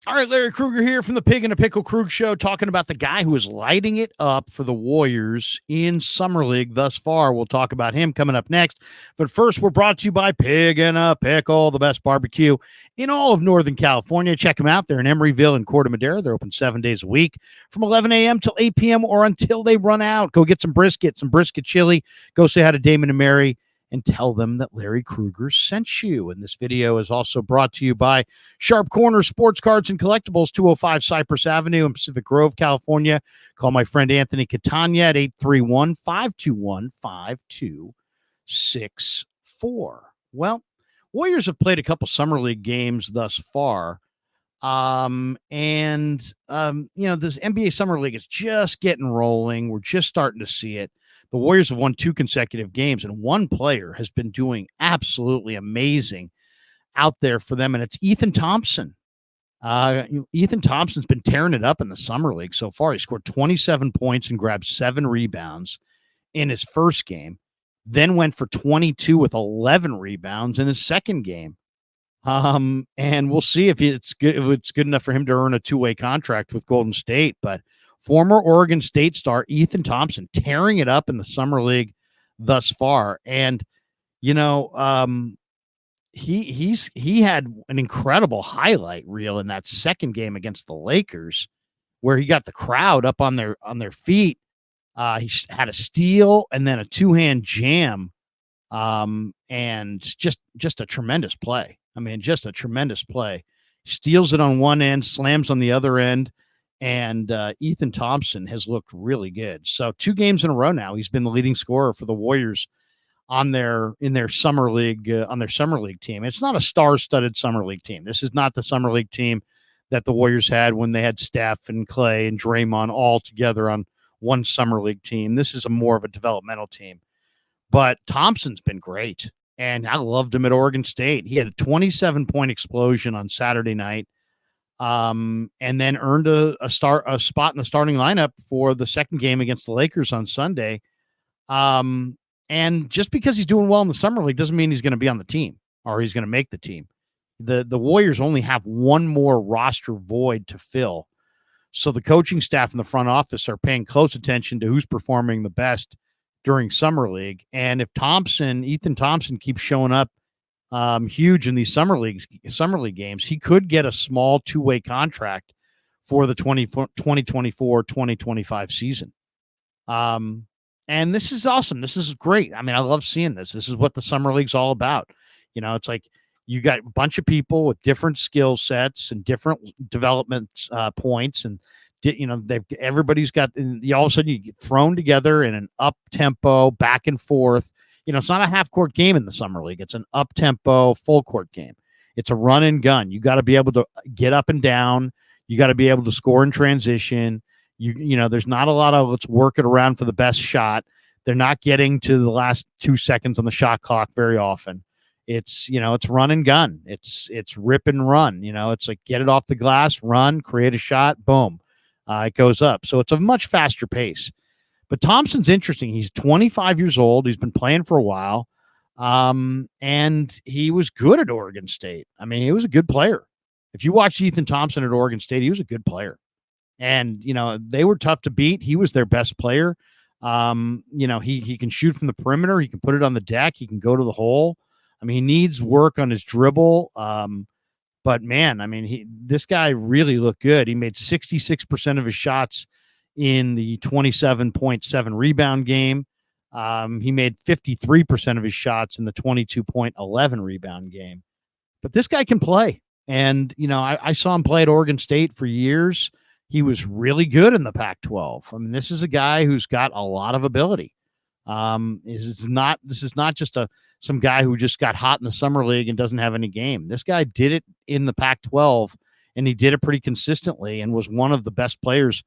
All right, Larry Krueger here from the Pig and a Pickle Krug Show, talking about the guy who is lighting it up for the Warriors in Summer League thus far. We'll talk about him coming up next. But first, we're brought to you by Pig and a Pickle, the best barbecue in all of Northern California. Check them out. They're in Emeryville and Corte Madera. They're open 7 days a week from 11 a.m. till 8 p.m. or until they run out. Go get some brisket chili. Go say hi to Damon and Mary and tell them that Larry Krueger sent you. And this video is also brought to you by Sharp Corner Sports Cards and Collectibles, 205 Cypress Avenue in Pacific Grove, California. Call my friend Anthony Catania at 831-521-5264. Well, Warriors have played a couple Summer League games thus far. This NBA Summer League is just getting rolling. We're just starting to see it. The Warriors have won 2 consecutive games, and one player has been doing absolutely amazing out there for them, and it's Ethan Thompson. Ethan Thompson's been tearing it up in the Summer League so far. He scored 27 points and grabbed 7 rebounds in his first game, then went for 22 with 11 rebounds in his second game. And we'll see if it's good enough for him to earn a 2-way contract with Golden State, but former Oregon State star Ethan Thompson tearing it up in the Summer League thus far. And, he had an incredible highlight reel in that second game against the Lakers, where he got the crowd up on their feet. He had a steal and then a 2-hand jam. And just a tremendous play. I mean, just a tremendous play. Steals it on one end, slams on the other end. And Ethan Thompson has looked really good. So 2 games in a row now, he's been the leading scorer for the Warriors in their summer league team. It's not a star-studded Summer League team. This is not the Summer League team that the Warriors had when they had Steph and Clay and Draymond all together on one Summer League team. This is more of a developmental team. But Thompson's been great, and I loved him at Oregon State. He had a 27-point explosion on Saturday night. And then earned a spot in the starting lineup for the second game against the Lakers on Sunday. And just because he's doing well in the Summer League doesn't mean he's going to be on the team or he's going to make the team. The Warriors only have one more roster void to fill. So the coaching staff in the front office are paying close attention to who's performing the best during Summer League. And if Ethan Thompson keeps showing up huge in these Summer League games, he could get a small 2-way contract for the 2024-2025 season. And this is awesome. This is great. I mean, I love seeing this. This is what the Summer League's all about. It's like you got a bunch of people with different skill sets and different development points, and everybody's got. All of a sudden, you get thrown together in an up tempo, back and forth. It's not a half-court game in the Summer League. It's an up-tempo, full-court game. It's a run and gun. You got to be able to get up and down. You got to be able to score in transition. There's not a lot of let's work it around for the best shot. They're not getting to the last 2 seconds on the shot clock very often. It's run and gun. It's rip and run. It's like get it off the glass, run, create a shot, boom, it goes up. So it's a much faster pace. But Thompson's interesting. He's 25 years old. He's been playing for a while. And he was good at Oregon State. I mean, he was a good player. If you watch Ethan Thompson at Oregon State, he was a good player. And, they were tough to beat. He was their best player. He can shoot from the perimeter. He can put it on the deck. He can go to the hole. I mean, he needs work on his dribble. But, man, I mean, this guy really looked good. He made 66% of his shots in the 27.7 rebound game. He made 53% of his shots in the 22.11 rebound game. But this guy can play. And, I saw him play at Oregon State for years. He was really good in the Pac-12. I mean, this is a guy who's got a lot of ability. This is not just some guy who just got hot in the Summer League and doesn't have any game. This guy did it in the Pac-12, and he did it pretty consistently and was one of the best players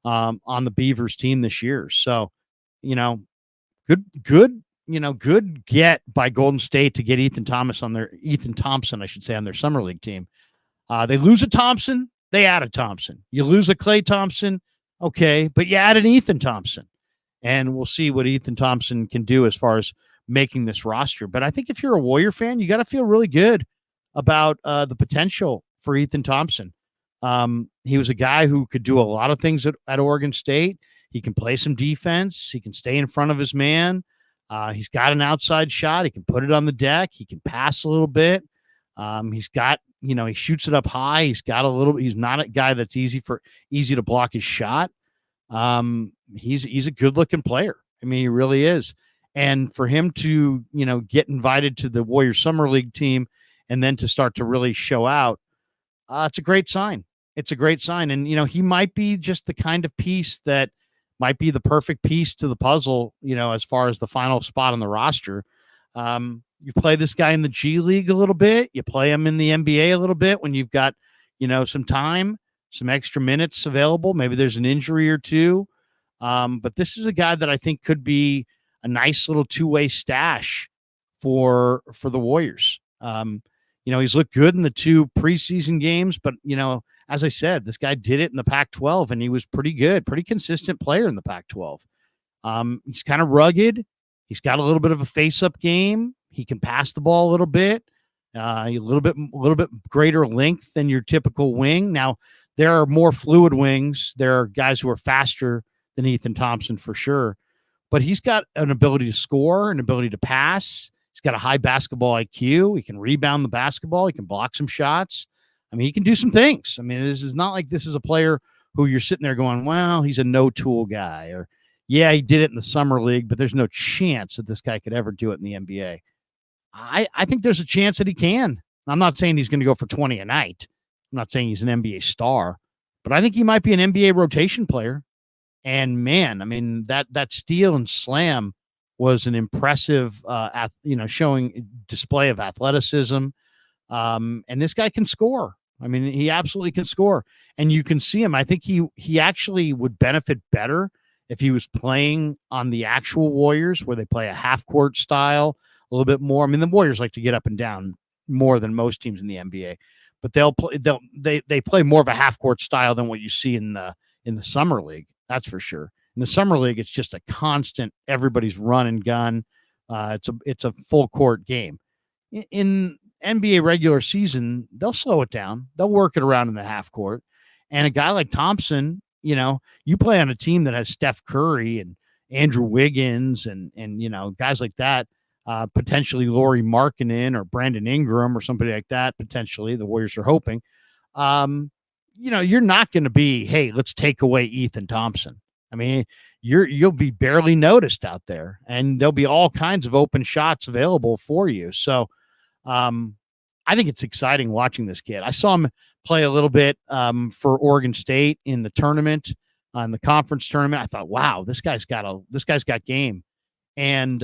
on the Beavers team this year. So, good get by Golden State to get Ethan Thompson, I should say, on their Summer League team. They lose a Thompson, they add a Thompson. You lose a Klay Thompson, okay, but you add an Ethan Thompson. And we'll see what Ethan Thompson can do as far as making this roster. But I think if you're a Warrior fan, you got to feel really good about the potential for Ethan Thompson. He was a guy who could do a lot of things at Oregon State. He can play some defense. He can stay in front of his man. He's got an outside shot. He can put it on the deck. He can pass a little bit. He's got, he shoots it up high. He's not a guy that's easy to block his shot. He's a good looking player. I mean, he really is. And for him to, get invited to the Warriors Summer League team and then to start to really show out, it's a great sign. It's a great sign. And, he might be just the kind of piece that might be the perfect piece to the puzzle, as far as the final spot on the roster. You play this guy in the G League a little bit. You play him in the NBA a little bit when you've got, some time, some extra minutes available. Maybe there's an injury or two. But this is a guy that I think could be a nice little two-way stash for the Warriors. He's looked good in the 2 preseason games, but, as I said, this guy did it in the Pac-12 and he was pretty good, pretty consistent player in the Pac-12. He's kind of rugged. He's got a little bit of a face-up game. He can pass the ball a little bit, a little bit greater length than your typical wing. Now, there are more fluid wings. There are guys who are faster than Ethan Thompson for sure, but he's got an ability to score, an ability to pass. He's got a high basketball IQ. He can rebound the basketball. He can block some shots. I mean, he can do some things. I mean, this is not like this is a player who you're sitting there going, well, he's a no-tool guy, or, yeah, he did it in the summer league, but there's no chance that this guy could ever do it in the NBA. I think there's a chance that he can. I'm not saying he's going to go for 20 a night. I'm not saying he's an NBA star, but I think he might be an NBA rotation player. And man, I mean, that steal and slam was an impressive, showing display of athleticism. And this guy can score. I mean, he absolutely can score, and you can see him. I think he actually would benefit better if he was playing on the actual Warriors, where they play a half court style a little bit more. I mean, the Warriors like to get up and down more than most teams in the NBA, but they play more of a half court style than what you see in the summer league. That's for sure. In the summer league, it's just a constant, everybody's run and gun. It's a full court game. In NBA regular season, they'll slow it down. They'll work it around in the half court. And a guy like Thompson, you play on a team that has Steph Curry and Andrew Wiggins and guys like that, potentially Lauri Markkanen or Brandon Ingram or somebody like that, potentially. The Warriors are hoping. You're not going to be, hey, let's take away Ethan Thompson. I mean, you'll be barely noticed out there, and there'll be all kinds of open shots available for you. So I think it's exciting watching this kid. I saw him play a little bit for Oregon State in the tournament, in the conference tournament. I thought, wow, this guy's got game. And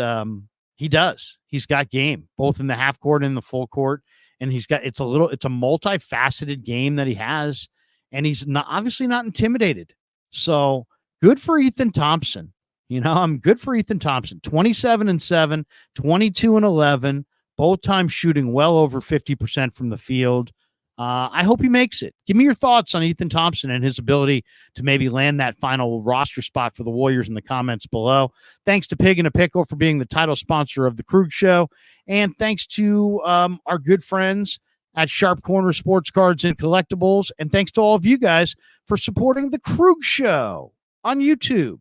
he does. He's got game, both in the half court and the full court. And it's a multifaceted game that he has, and he's obviously not intimidated. So good for Ethan Thompson. I'm good for Ethan Thompson. 27-7, 22-11, both times shooting well over 50% from the field. I hope he makes it. Give me your thoughts on Ethan Thompson and his ability to maybe land that final roster spot for the Warriors in the comments below. Thanks to Pig and a Pickle for being the title sponsor of the Krug Show. And thanks to our good friends at Sharp Corner Sports Cards and Collectibles. And thanks to all of you guys for supporting the Krug Show on YouTube.